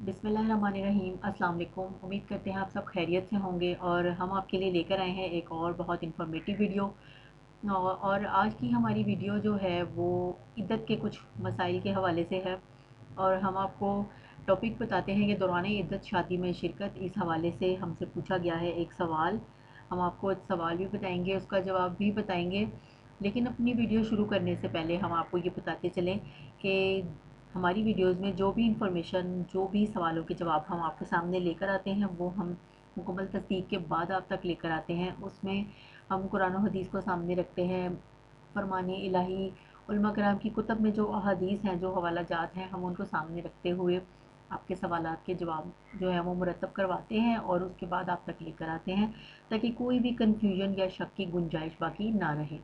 बिस्मिल्लाहिर्रहमानिर्रहीम। अस्सलाम वालेकुम। उम्मीद करते हैं आप सब खैरियत से होंगे और हम आपके लिए लेकर आए हैं एक और बहुत इन्फॉर्मेटिव वीडियो। और आज की हमारी वीडियो जो है वो इद्दत के कुछ मसाइल के हवाले से है। और हम आपको टॉपिक बताते हैं कि दौरान इद्दत शादी में शिरकत, इस हवाले से हमसे पूछा गया है एक सवाल। हम आपको सवाल भी बताएंगे, उसका जवाब भी बताएंगे। लेकिन अपनी वीडियो शुरू करने से पहले हम आपको ये बताते चलें कि हमारी वीडियोस में जो भी इंफॉर्मेशन, जो भी सवालों के जवाब हम आपके सामने लेकर आते हैं वो हम मुकम्मल तस्दीक के बाद आप तक लेकर आते हैं। उसमें हम कुरान और हदीस को सामने रखते हैं, फरमान इलाही, उलमा कराम की कुतब में जो अहादीस हैं, जो हवाला जात हैं, हम उनको सामने रखते हुए आपके सवालात के जवाब जो है वो मुरतब करवाते हैं और उसके बाद आप तक लेकर आते हैं, ताकि कोई भी कन्फ्यूजन या शक की गुंजाइश बाकी ना रहे।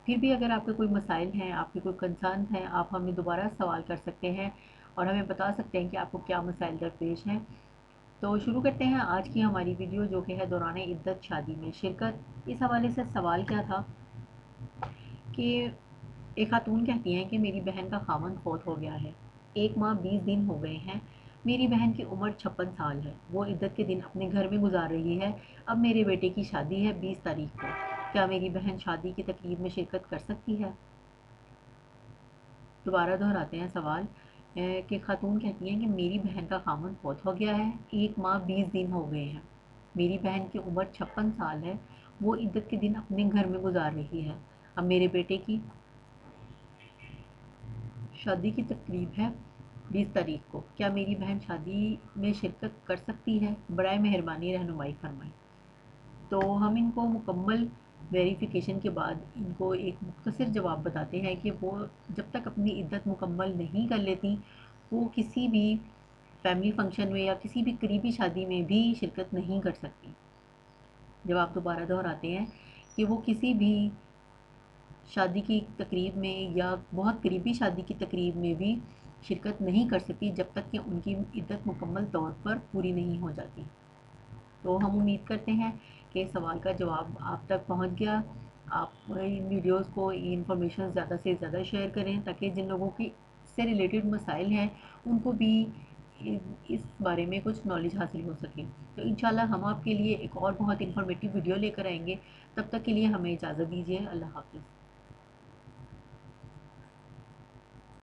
फिर भी अगर आपके कोई मसाइल हैं, आपके कोई कंसर्न हैं, आप हमें दोबारा सवाल कर सकते हैं और हमें बता सकते हैं कि आपको क्या मसाइल दरपेश हैं। तो शुरू करते हैं आज की हमारी वीडियो, जो कि है दौरान इद्दत शादी में शिरकत। इस हवाले से सवाल क्या था कि एक खातून कहती हैं कि मेरी बहन का खामन फौत हो गया है, 1 माह 20 दिन हो गए हैं। मेरी बहन की उम्र 56 साल है, वो इद्दत के दिन अपने घर में गुजार रही है। अब मेरे बेटे की शादी है 20 तारीख को। क्या मेरी बहन शादी की तकरीब में शिरकत कर सकती है? दोबारा दोहराते हैं सवाल कि खातून कहती हैं कि मेरी बहन का खामन फौत हो गया है, 1 माह 20 दिन हो गए हैं। मेरी बहन की उम्र 56 साल है, वो इद्दत के दिन अपने घर में गुजार रही है। अब मेरे बेटे की शादी की तकरीब है 20 तारीख को। क्या मेरी बहन शादी में शिरकत कर सकती है? बराए मेहरबानी रहनुमाई फरमाएं। तो हम इनको मुकम्मल वेरिफिकेशन के बाद इनको एक मुख्तसर जवाब बताते हैं कि वो जब तक अपनी इद्दत मुकम्मल नहीं कर लेती, वो किसी भी फैमिली फंक्शन में या किसी भी करीबी शादी में भी शिरकत नहीं कर सकती। जवाब दोबारा दोहराते हैं कि वो किसी भी शादी की तकरीब में या बहुत करीबी शादी की तकरीब में भी शिरकत नहीं कर सकती जब तक कि उनकी इद्दत मुकम्मल तौर पर पूरी नहीं हो जाती। तो हम उम्मीद करते हैं कि सवाल का जवाब आप तक पहुंच गया। आप इन वीडियोस को, ये इंफॉर्मेशन ज़्यादा से ज़्यादा शेयर करें, ताकि जिन लोगों की इससे रिलेटेड मसाइल हैं उनको भी इस बारे में कुछ नॉलेज हासिल हो सके। तो इंशाल्लाह हम आपके लिए एक और बहुत इंफॉर्मेटिव वीडियो लेकर आएंगे। तब तक के लिए हमें इजाज़त दीजिए। अल्लाह हाफ़िज़।